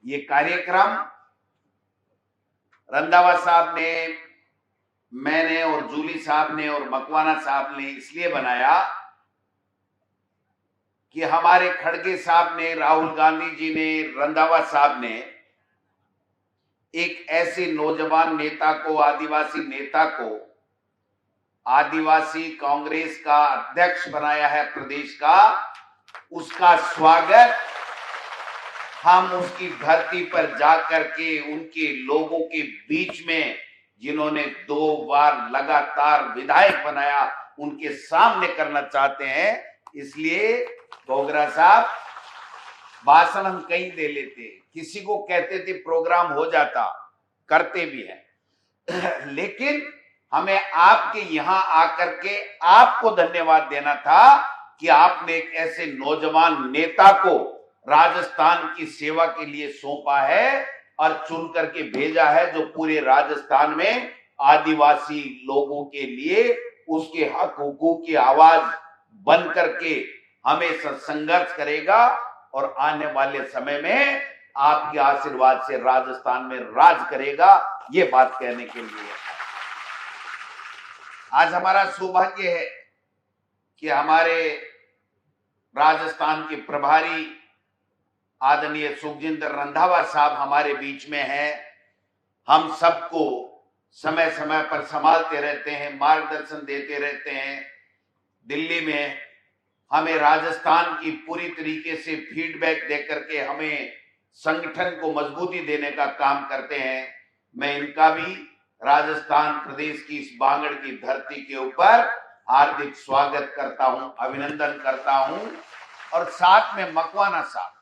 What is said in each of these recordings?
ये कार्यक्रम रंधावा साहब ने, मैंने और जूली साहब ने और मकवाना साहब ने इसलिए बनाया कि हमारे खड़गे साहब ने, राहुल गांधी जी ने, रंधावा साहब ने एक ऐसे नौजवान नेता को, आदिवासी नेता को आदिवासी कांग्रेस का अध्यक्ष बनाया है प्रदेश का। उसका स्वागत हम उसकी धरती पर जाकर के उनके लोगों के बीच में, जिन्होंने 2 बार लगातार विधायक बनाया, उनके सामने करना चाहते हैं। इसलिए बोगरा साहब, भाषण हम कहीं दे लेते, किसी को कहते थे प्रोग्राम हो जाता, करते भी हैं, लेकिन हमें आपके यहां आकर के आपको धन्यवाद देना था कि आपने एक ऐसे नौजवान नेता को राजस्थान की सेवा के लिए सौंपा है और चुन करके भेजा है, जो पूरे राजस्थान में आदिवासी लोगों के लिए उसके हक हुकूक की आवाज बन करके हमेशा संघर्ष करेगा और आने वाले समय में आपके आशीर्वाद से राजस्थान में राज करेगा। ये बात कहने के लिए आज हमारा सौभाग्य है कि हमारे राजस्थान के प्रभारी आदरणीय सुखजिंदर रंधावा साहब हमारे बीच में हैं। हम सबको समय समय पर संभालते रहते हैं, मार्गदर्शन देते रहते हैं। दिल्ली में हमें राजस्थान की पूरी तरीके से फीडबैक देकर के हमें संगठन को मजबूती देने का काम करते हैं। मैं इनका भी राजस्थान प्रदेश की इस बांगड़ की धरती के ऊपर हार्दिक स्वागत करता हूं, अभिनंदन करता हूं। और साथ में मकवाना साहब,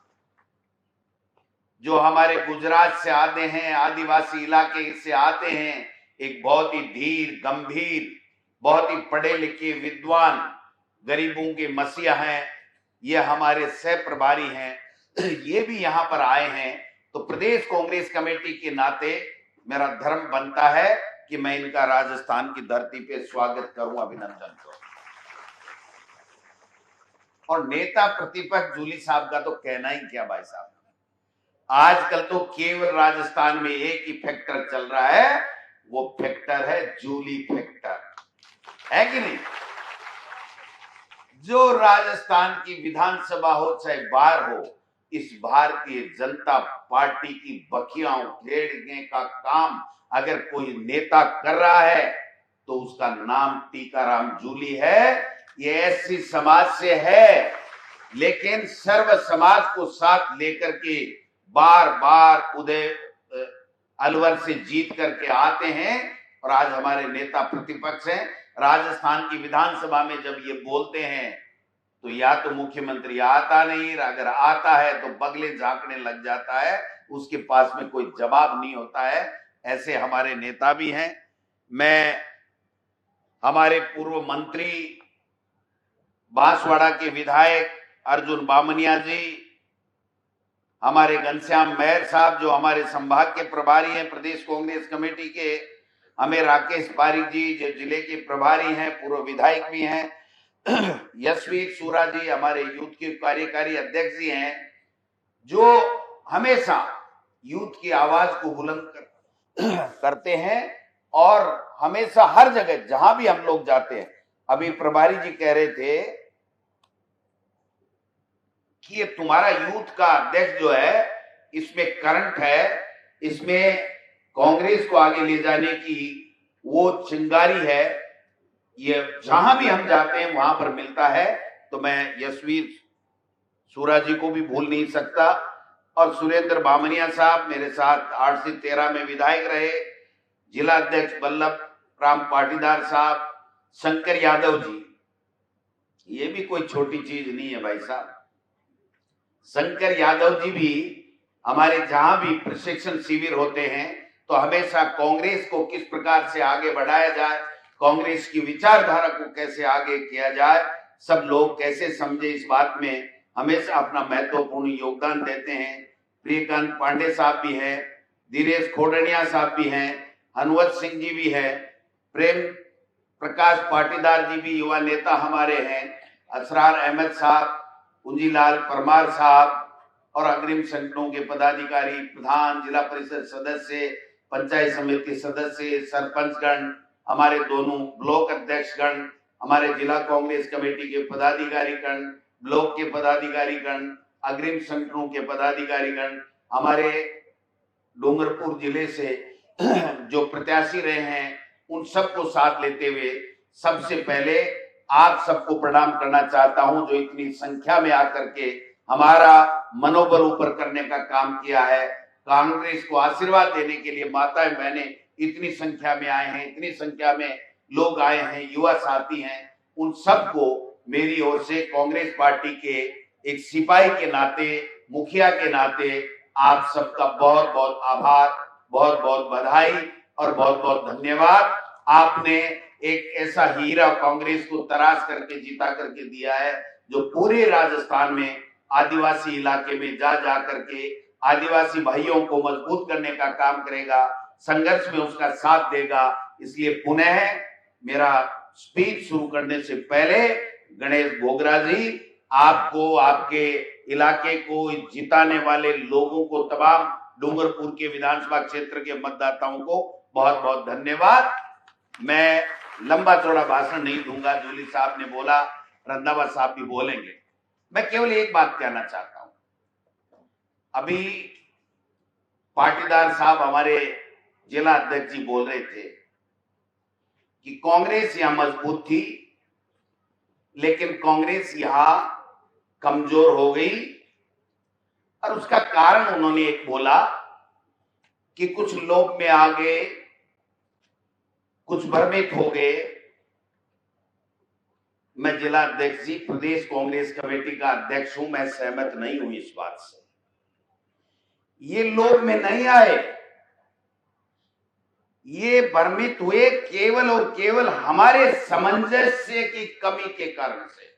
जो हमारे गुजरात से आते हैं, आदिवासी इलाके से आते हैं, एक बहुत ही धीर, गंभीर, बहुत ही पढ़े लिखे, विद्वान, गरीबों के मसीहा हैं। ये हमारे सह प्रभारी हैं, ये भी यहाँ पर आए हैं। तो प्रदेश कांग्रेस कमेटी के नाते मेरा धर्म बनता है कि मैं इनका राजस्थान की धरती पे स्वागत करूं, अभिनंदन करूं। और नेता प्रतिपक्ष जूली साहब का तो कहना ही क्या भाई साहब, आजकल तो केवल राजस्थान में एक ही फैक्टर चल रहा है, वो फैक्टर है जूली फैक्टर, है कि नहीं? जो राजस्थान की विधानसभा हो चाहे बाहर हो, इस भारतीय जनता पार्टी की बखियां उधेड़ने का काम अगर कोई नेता कर रहा है तो उसका नाम टीकाराम जूली है। ये एससी समाज से है, लेकिन सर्व समाज को साथ लेकर के बार बार उदय अलवर से जीत करके आते हैं। और आज हमारे नेता प्रतिपक्ष हैं। राजस्थान की विधानसभा में जब ये बोलते हैं तो या तो मुख्यमंत्री आता नहीं, अगर आता है तो बगले झांकने लग जाता है, उसके पास में कोई जवाब नहीं होता है। ऐसे हमारे नेता भी हैं। मैं हमारे पूर्व मंत्री बांसवाड़ा के विधायक अर्जुन बामनिया जी, हमारे घनश्याम मेहर साहब जो हमारे संभाग के प्रभारी हैं प्रदेश कांग्रेस कमेटी के, हमें राकेश पारिक जी जो जिले के प्रभारी हैं, पूर्व विधायक भी हैं, यशवीर सूरा जी हमारे यूथ के कार्यकारी अध्यक्ष जी हैं, जो हमेशा यूथ की आवाज को बुलंद करते हैं और हमेशा हर जगह जहां भी हम लोग जाते हैं। अभी प्रभारी जी कह रहे थे कि ये तुम्हारा यूथ का अध्यक्ष जो है, इसमें करंट है, इसमें कांग्रेस को आगे ले जाने की वो चिंगारी है, ये जहां भी हम जाते हैं वहां पर मिलता है। तो मैं यशवीर सूरा जी को भी भूल नहीं सकता। और सुरेंद्र बामनिया साहब मेरे साथ 8 से 13 में विधायक रहे, जिला अध्यक्ष बल्लभ राम पाटीदार साहब, शंकर यादव जी, ये भी कोई छोटी चीज नहीं है भाई साहब। शंकर यादव जी भी हमारे जहां भी प्रशिक्षण शिविर होते हैं तो हमेशा कांग्रेस को किस प्रकार से आगे बढ़ाया जाए, कांग्रेस की विचारधारा को कैसे आगे किया जाए, सब लोग कैसे समझे, इस बात में हमेशा अपना महत्वपूर्ण योगदान देते हैं। प्रियकांत पांडे साहब भी हैं, दिनेश खोडनिया साहब भी हैं, हनुवत सिंह जी भी हैं, प्रेम प्रकाश पाटीदार जी भी युवा नेता हमारे हैं, असरार अहमद साहब, कुंजीलाल परमार साहब और अग्रिम संगठनों के पदाधिकारी, प्रधान, जिला परिषद सदस्य, पंचायत समिति सदस्य, सरपंचगण, हमारे दोनों ब्लॉक अध्यक्षगण, हमारे जिला कांग्रेस कमेटी के पदाधिकारीगण, ब्लॉक के पदाधिकारीगण, अग्रिम संगठनों के पदाधिकारीगण, हमारे डूंगरपुर जिले से जो प्रत्याशी रहे हैं, उन सबको साथ लेते हुए सबसे पहले आप सबको प्रणाम करना चाहता हूं, जो इतनी संख्या में आकर के हमारा मनोबल ऊपर करने का काम किया है। कांग्रेस को आशीर्वाद देने के लिए माताएं बहनें इतनी संख्या में आए हैं, इतनी संख्या में लोग आए हैं, युवा साथी हैं, उन सबको मेरी ओर से कांग्रेस पार्टी के एक सिपाही के नाते, मुखिया के नाते आप सबका बहुत बहुत आभार, बहुत बहुत बधाई और बहुत बहुत धन्यवाद। आपने एक ऐसा हीरा कांग्रेस को तराश करके जीता करके दिया है, जो पूरे राजस्थान में आदिवासी इलाके में जा जा करके आदिवासी भाइयों को मजबूत करने का काम करेगा, संघर्ष में उसका साथ देगा। इसलिए पुनः मेरा स्पीच शुरू करने से पहले गणेश घोगरा जी, आपको, आपके इलाके को जिताने वाले लोगों को, तमाम डूंगरपुर के विधानसभा क्षेत्र के मतदाताओं को बहुत बहुत धन्यवाद। मैं लंबा चौड़ा भाषण नहीं दूंगा, जूली साहब ने बोला, रंधावा साहब भी बोलेंगे। मैं केवल एक बात कहना चाहता हूं। अभी पाटीदार साहब, हमारे जिला अध्यक्ष जी, बोल रहे थे कि कांग्रेस यहां मजबूत थी, लेकिन कांग्रेस यहां कमजोर हो गई। और उसका कारण उन्होंने एक बोला कि कुछ लोग में आ गए, कुछ भ्रमित हो गए। मैं जिला अध्यक्ष जी, प्रदेश कांग्रेस कमेटी का अध्यक्ष हूं, मैं सहमत नहीं हूं इस बात से। ये लोग में नहीं आए, ये भ्रमित हुए केवल और केवल हमारे सामंजस्य की कमी के कारण से।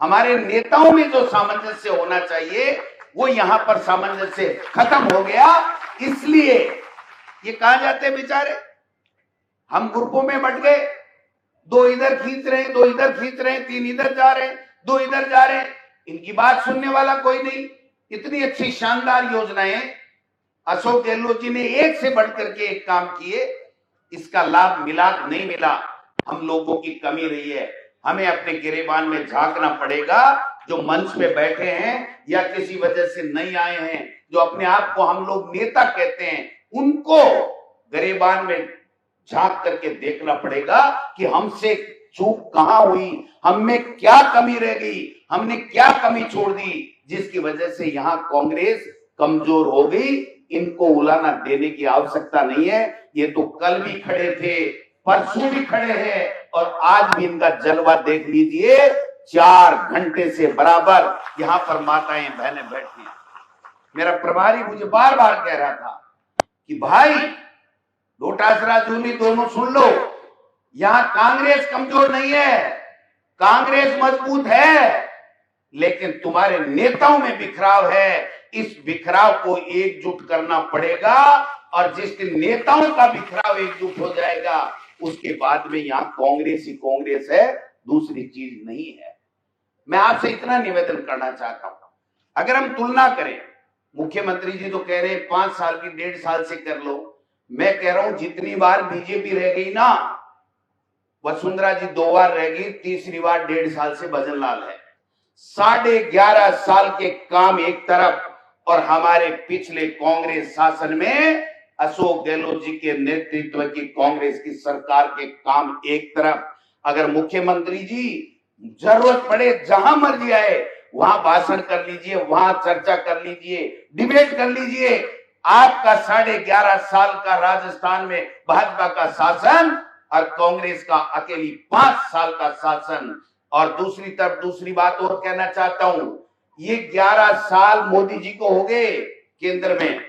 हमारे नेताओं में जो सामंजस्य होना चाहिए वो यहां पर सामंजस्य खत्म हो गया। इसलिए ये कहां जाते बेचारे, हम ग्रुपों में बट गए, दो इधर खींच रहे हैं, दो इधर खींच रहे हैं, तीन इधर जा रहे हैं, दो इधर जा रहे हैं, इनकी बात सुनने वाला कोई नहीं। इतनी अच्छी शानदार योजनाएं अशोक गहलोत जी ने एक से बढ़कर के एक काम किए, इसका लाभ मिला नहीं मिला, हम लोगों की कमी रही है। हमें अपने गिरेबान में झांकना पड़ेगा। जो मंच पे बैठे हैं या किसी वजह से नहीं आए हैं, जो अपने आप को हम लोग नेता कहते हैं, उनको गिरेबान में झांक करके देखना पड़ेगा कि हमसे चूक कहां हुई, हम में क्या कमी रह गई, हमने क्या कमी छोड़ दी, जिसकी वजह से यहां कांग्रेस कमजोर हो गई। इनको उलाना देने की आवश्यकता नहीं है। ये तो कल भी खड़े थे, परसों भी खड़े हैं, और आज भी इनका जलवा देख लीजिए। 4 घंटे से बराबर यहां पर माताएं बहनें बैठी हैं। मेरा प्रभारी मुझे बार बार कह रहा था कि भाई डोटासरा जूली दोनों सुन लो, यहां कांग्रेस कमजोर नहीं है, कांग्रेस मजबूत है, लेकिन तुम्हारे नेताओं में बिखराव है। इस बिखराव को एकजुट करना पड़ेगा, और जिस दिन नेताओं का बिखराव एकजुट हो जाएगा, उसके बाद में यहां कांग्रेस ही कांग्रेस है, दूसरी चीज नहीं है। मैं आपसे इतना निवेदन करना चाहता हूं, अगर हम तुलना करें, मुख्यमंत्री जी तो कह रहे हैं 5 साल की 1.5 साल से कर लो, मैं कह रहा हूं जितनी बार बीजेपी रह गई ना, वसुंधरा जी 2 बार रह गई, तीसरी बार 1.5 साल से भजन लाल है। 11.5 साल के काम एक तरफ, और हमारे पिछले कांग्रेस शासन में अशोक गहलोत जी के नेतृत्व की कांग्रेस की सरकार के काम एक तरफ। अगर मुख्यमंत्री जी जरूरत पड़े जहां मर्जी आए वहां भाषण कर लीजिए, वहां चर्चा कर लीजिए, डिबेट कर लीजिए। आपका 11.5 साल का राजस्थान में भाजपा का शासन और कांग्रेस का अकेली 5 साल का शासन। और दूसरी तरफ दूसरी बात और कहना चाहता हूं, ये 11 साल मोदी जी को हो गए केंद्र में,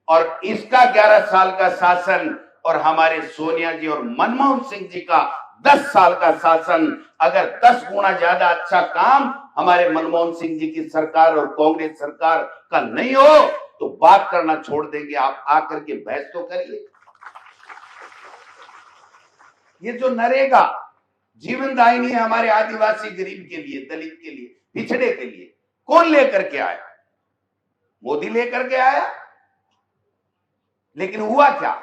और इसका 11 साल का शासन और हमारे सोनिया जी और मनमोहन सिंह जी का 10 साल का शासन, अगर 10 गुना ज्यादा अच्छा काम हमारे मनमोहन सिंह जी की सरकार और कांग्रेस सरकार का नहीं हो, तो बात करना छोड़ देंगे। आप आकर के बहस तो करिए। ये जो नरेगा जीवन दायिनी है हमारे आदिवासी गरीब के लिए, दलित के लिए, पिछड़े के लिए, कौन लेकर के आया? मोदी लेकर के आया, लेकिन हुआ क्या?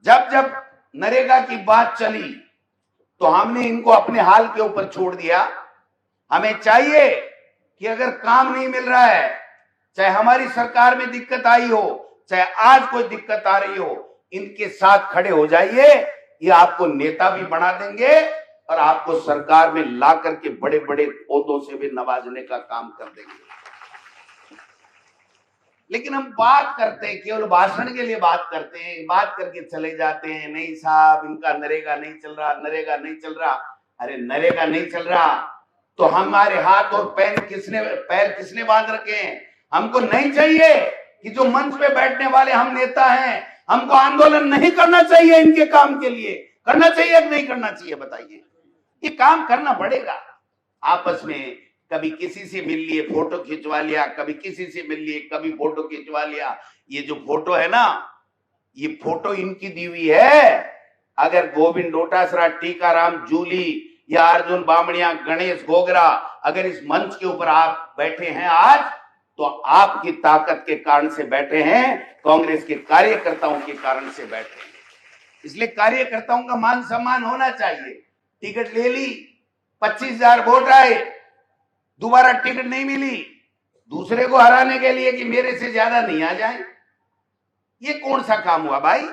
जब जब नरेगा की बात चली तो हमने इनको अपने हाल के ऊपर छोड़ दिया। हमें चाहिए कि अगर काम नहीं मिल रहा है, चाहे हमारी सरकार में दिक्कत आई हो, चाहे आज कोई दिक्कत आ रही हो, इनके साथ खड़े हो जाइए। ये आपको नेता भी बना देंगे और आपको सरकार में ला करके बड़े बड़े पदों से भी नवाजने का काम कर देंगे। लेकिन हम बात करते हैं, केवल भाषण के लिए बात करते हैं, बात करके चले जाते हैं, नहीं साहब इनका नरेगा नहीं चल रहा, नरेगा नहीं चल रहा। अरे नरेगा नहीं चल रहा तो हमारे हाथ और पैर किसने बांध रखे हैं? हमको नहीं चाहिए कि जो मंच पे बैठने वाले हम नेता हैं, हमको आंदोलन नहीं करना चाहिए इनके काम के लिए। करना चाहिए कि नहीं करना चाहिए बताइए? ये काम करना पड़ेगा। आपस में कभी किसी से मिल लिए, फोटो खिंचवा लिया, कभी किसी से मिल लिए, कभी फोटो खिंचवा लिया। ये जो फोटो है ना, ये फोटो इनकी दी हुई है। अगर गोविंद डोटासरा, टीकाराम जूली या अर्जुन बामणिया, गणेश गोगरा अगर इस मंच के ऊपर आप बैठे हैं आज, तो आपकी ताकत के कारण से बैठे हैं, कांग्रेस के कार्यकर्ताओं के कारण से बैठे हैं। इसलिए कार्यकर्ताओं का मान सम्मान होना चाहिए। टिकट ले ली, 25,000 वोट आए, दोबारा टिकट नहीं मिली, दूसरे को हराने के लिए कि मेरे से ज्यादा नहीं आ जाए। ये कौन सा काम हुआ भाई?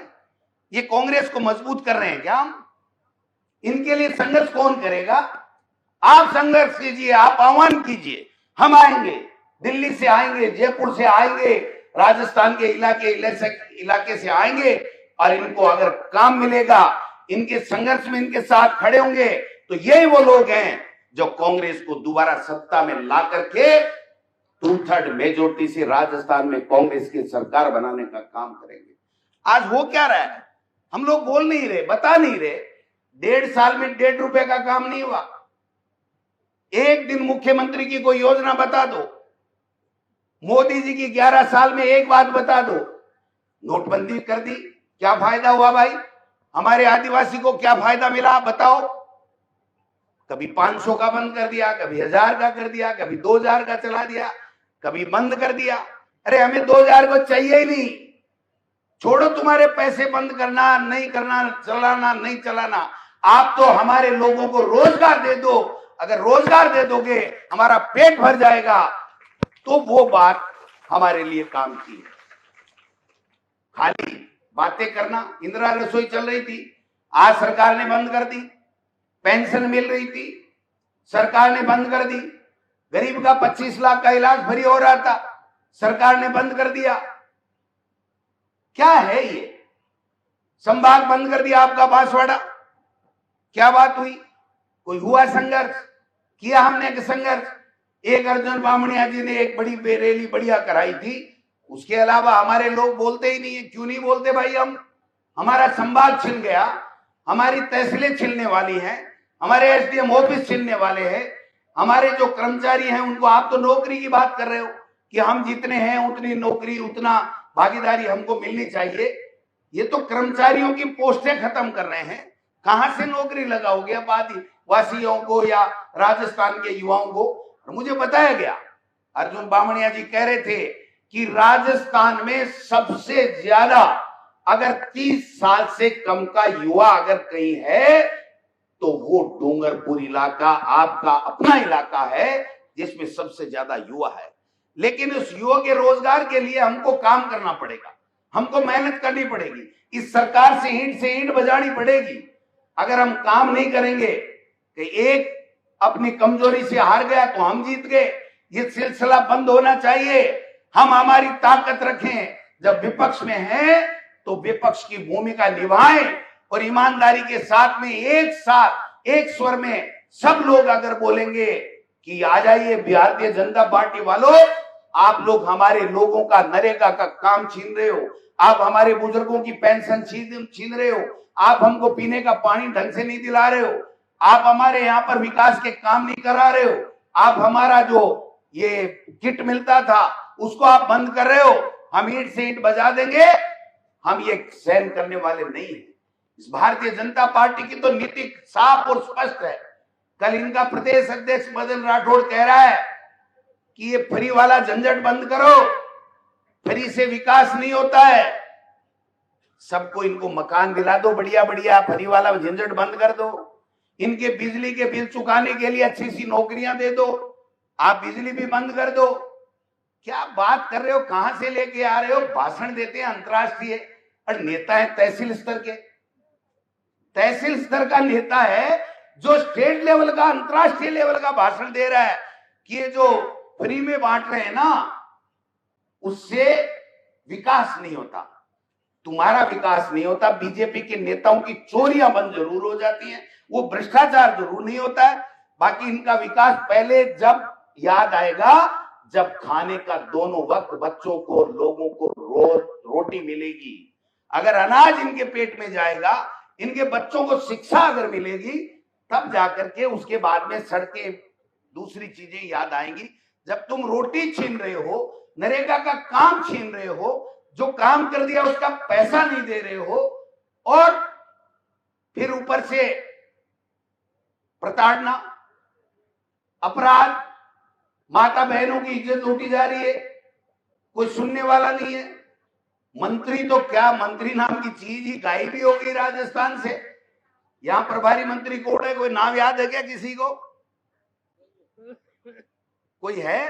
ये कांग्रेस को मजबूत कर रहे हैं क्या हम? इनके लिए संघर्ष कौन करेगा? आप संघर्ष कीजिए, आप आह्वान कीजिए, हम आएंगे, दिल्ली से आएंगे, जयपुर से आएंगे, राजस्थान के इलाके से आएंगे, और इनको अगर काम मिलेगा, इनके संघर्ष में इनके साथ खड़े होंगे, तो यही वो लोग हैं जो कांग्रेस को दोबारा सत्ता में ला करके 2/3 मेजोरिटी से राजस्थान में कांग्रेस की सरकार बनाने का काम करेंगे। आज हो क्या रहा है? हम लोग बोल नहीं रहे, बता नहीं रहे। 1.5 साल में 1.5 रुपए का काम नहीं हुआ। एक दिन मुख्यमंत्री की कोई योजना बता दो, मोदी जी की 11 साल में एक बात बता दो। नोटबंदी कर दी, क्या फायदा हुआ भाई? हमारे आदिवासी को क्या फायदा मिला बताओ? कभी 500 का बंद कर दिया, कभी 1000 का कर दिया, कभी 2000 का चला दिया, कभी बंद कर दिया। अरे हमें 2000 को चाहिए ही नहीं। छोड़ो तुम्हारे पैसे बंद करना, नहीं करना, चलाना, नहीं चलाना। आप तो हमारे लोगों को रोजगार दे दो। अगर रोजगार दे दोगे, हमारा पेट भर जाएगा, तो वो बात हमारे लिए काम की है। खाली बातें करना। इंदिरा रसोई चल रही थी, आज सरकार ने बंद कर दी। पेंशन मिल रही थी, सरकार ने बंद कर दी। गरीब का 25 लाख का इलाज फ्री हो रहा था, सरकार ने बंद कर दिया। क्या है ये? संभाग बंद कर दिया आपका बांसवाड़ा। क्या बात हुई? कोई हुआ संघर्ष? किया हमने संघर्ष? एक अर्जुन बामणिया जी ने एक बड़ी रैली बढ़िया कराई थी, उसके अलावा हमारे लोग बोलते ही नहीं है। क्यों नहीं बोलते भाई? हमारा संभाग छिन गया, हमारी तहसीलें छिलने वाली हैं, हमारे एसडीएम ऑफिस छिलने वाले हैं, हमारे जो कर्मचारी हैं उनको आप तो नौकरी की बात कर रहे हो कि हम जितने हैं उतनी नौकरी, उतना भागीदारी हमको मिलनी चाहिए। ये तो कर्मचारियों की पोस्टें खत्म कर रहे हैं। कहां से नौकरी लगाओगे अब आदिवासियों को या राजस्थान के युवाओं को? मुझे बताया गया, अर्जुन बामणिया जी कह रहे थे कि राजस्थान में सबसे ज्यादा अगर 30 साल से कम का युवा अगर कहीं है तो वो डूंगरपुर इलाका आपका अपना इलाका है, जिसमें सबसे ज्यादा युवा है। लेकिन उस युवा के रोजगार के लिए हमको काम करना पड़ेगा, हमको मेहनत करनी पड़ेगी, इस सरकार से ईंट बजानी पड़ेगी। अगर हम काम नहीं करेंगे कि एक अपनी कमजोरी से हार गया तो हम जीत गए, ये सिलसिला बंद होना चाहिए। हम हमारी ताकत रखें, जब विपक्ष में हैं तो विपक्ष की भूमिका निभाएं और ईमानदारी के साथ में एक साथ एक स्वर में सब लोग अगर बोलेंगे कि आ जाइए भारतीय जनता पार्टी वालों, आप लोग हमारे लोगों का नरेगा का काम छीन रहे हो, आप हमारे बुजुर्गों की पेंशन छीन रहे हो, आप हमको पीने का पानी ढंग से नहीं दिला रहे हो, आप हमारे यहाँ पर विकास के काम नहीं करा रहे हो, आप हमारा जो ये किट मिलता था उसको आप बंद कर रहे हो, हम ईंट से ईंट बजा देंगे। हम ये सहन करने वाले नहीं है। इस भारतीय जनता पार्टी की तो नीति साफ और स्पष्ट है। कल इनका प्रदेश अध्यक्ष मदन राठौड़ कह रहा है कि ये फ्री वाला झंझट बंद करो, फ्री से विकास नहीं होता है। सबको इनको मकान दिला दो बढ़िया बढ़िया, फ्री वाला झंझट बंद कर दो। इनके बिजली के बिल चुकाने के लिए अच्छी सी नौकरियां दे दो, आप बिजली भी बंद कर दो। क्या बात कर रहे हो, कहां से लेके आ रहे हो? भाषण देते हैं अंतर्राष्ट्रीय, और नेता है तहसील स्तर के। तहसील स्तर का नेता है जो स्टेट लेवल का, अंतर्राष्ट्रीय लेवल का भाषण दे रहा है कि ये जो फ्री में बांट रहे हैं ना, उससे विकास नहीं होता, तुम्हारा विकास नहीं होता। बीजेपी के नेताओं की चोरियां बंद जरूर हो जाती हैं, वो भ्रष्टाचार जरूर नहीं होता है, बाकी इनका विकास पहले जब याद आएगा जब खाने का दोनों वक्त बच्चों को, लोगों को रोज रोटी मिलेगी। अगर अनाज इनके पेट में जाएगा, इनके बच्चों को शिक्षा अगर मिलेगी, तब जाकर के उसके बाद में सड़कें, दूसरी चीजें याद आएंगी। जब तुम रोटी छीन रहे हो, नरेगा का काम छीन रहे हो, जो काम कर दिया उसका पैसा नहीं दे रहे हो, और फिर ऊपर से प्रताड़ना, अपराध, माता बहनों की इज्जत लूटी जा रही है, कोई सुनने वाला नहीं है। मंत्री तो क्या, मंत्री नाम की चीज ही गायब भी हो गई राजस्थान से। यहां प्रभारी मंत्री कौन है, कोई नाम याद है क्या किसी को? कोई है?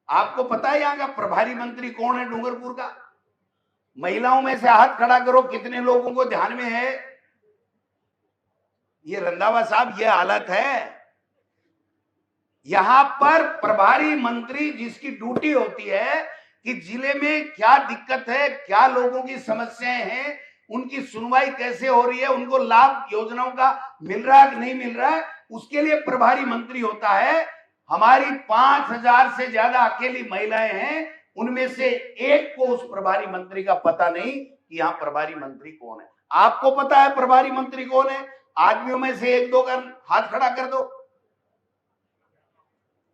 आपको पता है यहां का प्रभारी मंत्री कौन है डूंगरपुर का? महिलाओं में से हाथ खड़ा करो, कितने लोगों को ध्यान में है? ये रंधावा साहब, ये हालत है। यहां पर प्रभारी मंत्री जिसकी ड्यूटी होती है कि जिले में क्या दिक्कत है, क्या लोगों की समस्याएं हैं, उनकी सुनवाई कैसे हो रही है, उनको लाभ योजनाओं का मिल रहा है कि नहीं मिल रहा है, उसके लिए प्रभारी मंत्री होता है। हमारी 5000 से ज्यादा अकेली महिलाएं हैं, उनमें से एक को उस प्रभारी मंत्री का पता नहीं कि यहां प्रभारी मंत्री कौन है। आपको पता है प्रभारी मंत्री कौन है? आदमियों में से एक दो का हाथ खड़ा कर दो,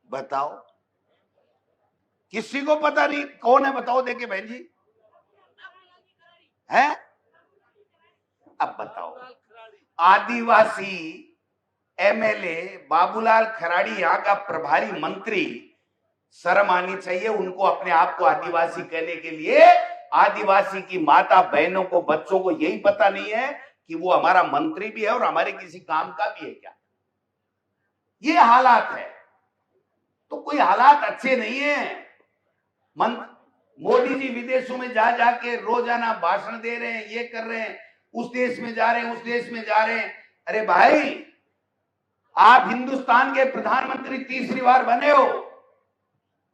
बताओ। किसी को पता नहीं कौन है? बताओ देखे बहन जी, है? अब बताओ, आदिवासी एमएलए बाबूलाल खराड़ी यहां का प्रभारी मंत्री, शर्म आनी चाहिए उनको अपने आप को आदिवासी कहने के लिए। आदिवासी की माता बहनों को, बच्चों को यही पता नहीं है कि वो हमारा मंत्री भी है और हमारे किसी काम का भी है क्या? ये हालात है। तो कोई हालात अच्छे नहीं है। मोदी जी विदेशों में जा जाके रोजाना भाषण दे रहे हैं, ये कर रहे हैं, उस देश में जा रहे हैं, उस देश में जा रहे हैं। अरे भाई, आप हिंदुस्तान के प्रधानमंत्री तीसरी बार बने हो,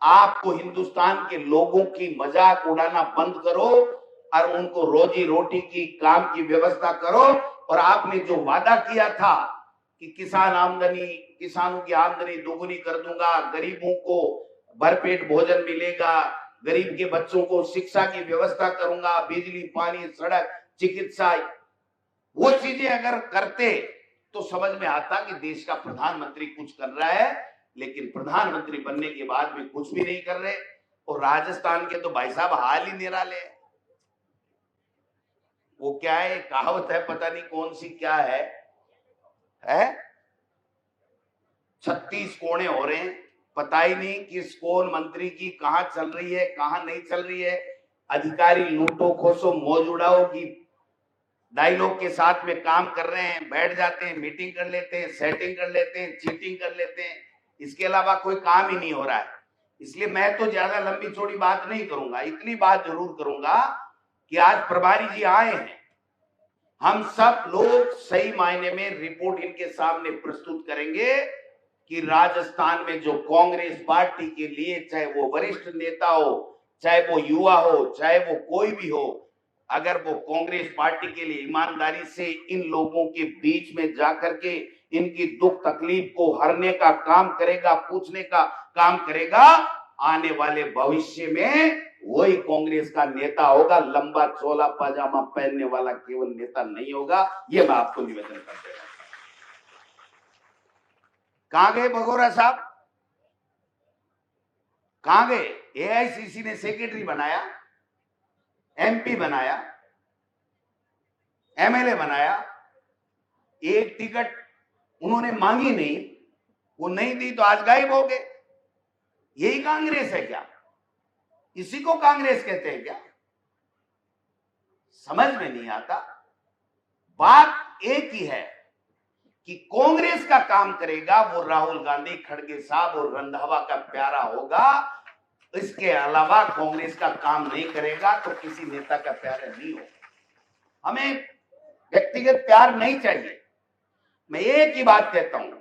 आपको हिंदुस्तान के लोगों की मजाक उड़ाना बंद करो और उनको रोजी रोटी की, काम की व्यवस्था करो। और आपने जो वादा किया था कि किसानों की आमदनी दोगुनी कर दूंगा, गरीबों को भरपेट भोजन मिलेगा, गरीब के बच्चों को शिक्षा की व्यवस्था करूंगा, बिजली, पानी, सड़क, चिकित्सा, वो चीजें अगर करते तो समझ में आता कि देश का प्रधानमंत्री कुछ कर रहा है। लेकिन प्रधानमंत्री बनने के बाद भी कुछ भी नहीं कर रहे। और राजस्थान के तो भाई साहब हाल ही निराले है। वो क्या है, कहावत है, पता नहीं कौन सी, क्या है 36 कोने हो रहे हैं, पता ही नहीं किस कौन मंत्री की कहां चल रही है, कहां नहीं चल रही है। अधिकारी लूटो खोसो मौज उड़ाओ की डायलॉग के साथ में काम कर रहे हैं, बैठ जाते हैं, मीटिंग कर लेते हैं, सेटिंग कर लेते हैं, चीटिंग कर लेते हैं। इसके अलावा कोई काम ही नहीं हो रहा है। इसलिए मैं तो ज्यादा लंबी चौड़ी बात नहीं करूंगा, इतनी बात जरूर करूंगा कि आज प्रभारी जी आए हैं। हम सब लोग सही मायने में रिपोर्ट इनके सामने प्रस्तुत करेंगे कि राजस्थान में जो कांग्रेस पार्टी के लिए, चाहे वो वरिष्ठ नेता हो, चाहे वो युवा हो, चाहे वो कोई भी हो, अगर वो कांग्रेस पार्टी के लिए ईमानदारी से इन लोगों के बीच में जाकर के इनकी दुख तकलीफ को हरने का काम करेगा, पूछने का काम करेगा, आने वाले भविष्य में वही कांग्रेस का नेता होगा। लंबा चोला पाजामा पहनने वाला केवल नेता नहीं होगा। ये मैं आपको निवेदन कर दे रहा हूं। कहां गए भगोरा साहब, कहां गए? एआईसीसी ने सेक्रेटरी बनाया, एमपी बनाया, एमएलए बनाया, एक टिकट उन्होंने मांगी नहीं, वो नहीं दी तो आज गायब हो गए। यही कांग्रेस है क्या? इसी को कांग्रेस कहते हैं क्या? समझ में नहीं आता। बात एक ही है कि कांग्रेस का काम करेगा वो राहुल गांधी, खड़गे साहब और रंधावा का प्यारा होगा। इसके अलावा कांग्रेस का काम नहीं करेगा तो किसी नेता का प्यारा नहीं होगा। हमें व्यक्तिगत प्यार नहीं चाहिए। मैं एक ही बात कहता हूं,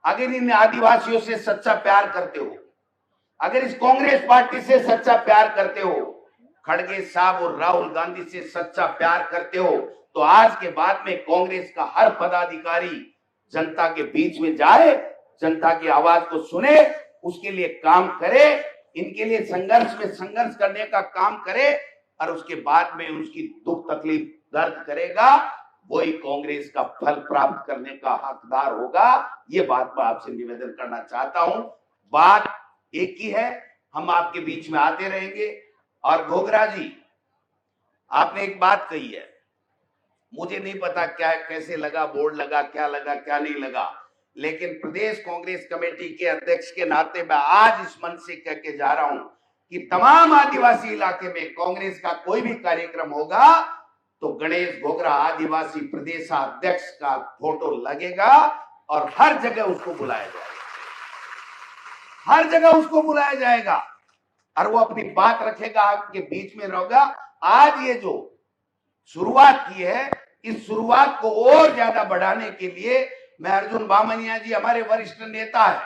अगर इन आदिवासियों से सच्चा प्यार करते हो, अगर इस कांग्रेस पार्टी से सच्चा प्यार करते हो, खड़गे साहब और राहुल गांधी से सच्चा प्यार करते हो, तो आज के बाद में कांग्रेस का हर पदाधिकारी जनता के बीच में जाए, जनता की आवाज को सुने, उसके लिए काम करे, इनके लिए संघर्ष करने का काम करे और उसके बाद में उसकी दुख तकलीफ दर्द करेगा, वही कांग्रेस का फल प्राप्त करने का हकदार होगा। ये बात मैं आपसे निवेदन करना चाहता हूं। बात एक ही है, हम आपके बीच में आते रहेंगे। और घोगरा जी, आपने एक बात कही है, मुझे नहीं पता क्या कैसे लगा, बोर्ड लगा, क्या नहीं लगा, लेकिन प्रदेश कांग्रेस कमेटी के अध्यक्ष के नाते मैं आज इस मंच से कह के जा रहा हूं कि तमाम आदिवासी इलाके में कांग्रेस का कोई भी कार्यक्रम होगा तो गणेश घोगरा आदिवासी प्रदेशाध्यक्ष का फोटो लगेगा और हर जगह उसको बुलाया जाएगा, हर जगह उसको बुलाया जाएगा और वो अपनी बात रखेगा, आपके बीच में रहेगा। आज ये जो शुरुआत की है, इस शुरुआत को और ज्यादा बढ़ाने के लिए मैं अर्जुन बामनिया जी हमारे वरिष्ठ नेता है,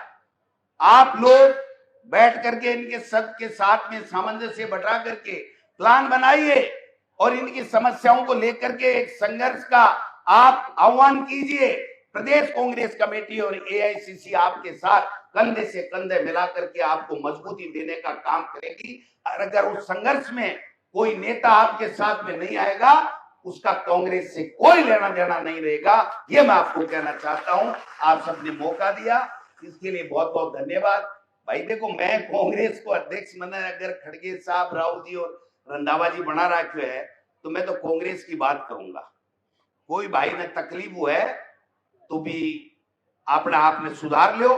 आप लोग बैठ करके इनके सबके साथ में सामंजस्य बैठा करके प्लान बनाइए और इनकी समस्याओं को लेकर के एक संघर्ष का आप आह्वान कीजिए। प्रदेश कांग्रेस कमेटी और एआईसीसी आपके साथ कंधे से कंधे मिलाकर के आपको मजबूती देने का काम करेगी। और अगर उस संघर्ष में कोई नेता आपके साथ में नहीं आएगा, उसका कांग्रेस से कोई लेना देना नहीं रहेगा। ये मैं आपको कहना चाहता हूं। आप सबने मौका दिया, इसके लिए बहुत बहुत धन्यवाद। भाई देखो, मैं कांग्रेस को अध्यक्ष बना, अगर खड़गे साहब, राहुल जी और रंधावा जी बना रखे है तो मैं तो कांग्रेस की बात करूंगा। कोई भाई ने तकलीफ हुआ है तो भी अपने आप में सुधार लो,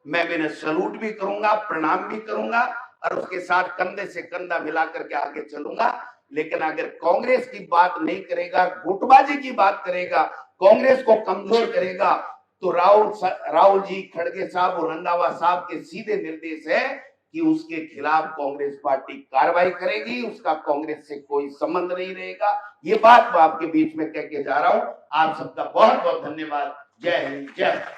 मैं मैंने सलूट भी करूंगा, प्रणाम भी करूंगा और उसके साथ कंधे से कंधा मिला करके आगे चलूंगा। लेकिन अगर कांग्रेस की बात नहीं करेगा, गुटबाजी की बात करेगा, कांग्रेस को कमजोर करेगा, तो राहुल जी, खड़गे साहब और रंधावा साहब के सीधे निर्देश है कि उसके खिलाफ कांग्रेस पार्टी कार्रवाई करेगी, उसका कांग्रेस से कोई संबंध नहीं रहेगा। ये बात मैं आपके बीच में कह के जा रहा हूं। आप सबका बहुत बहुत धन्यवाद। जय हिंद, जय भारत।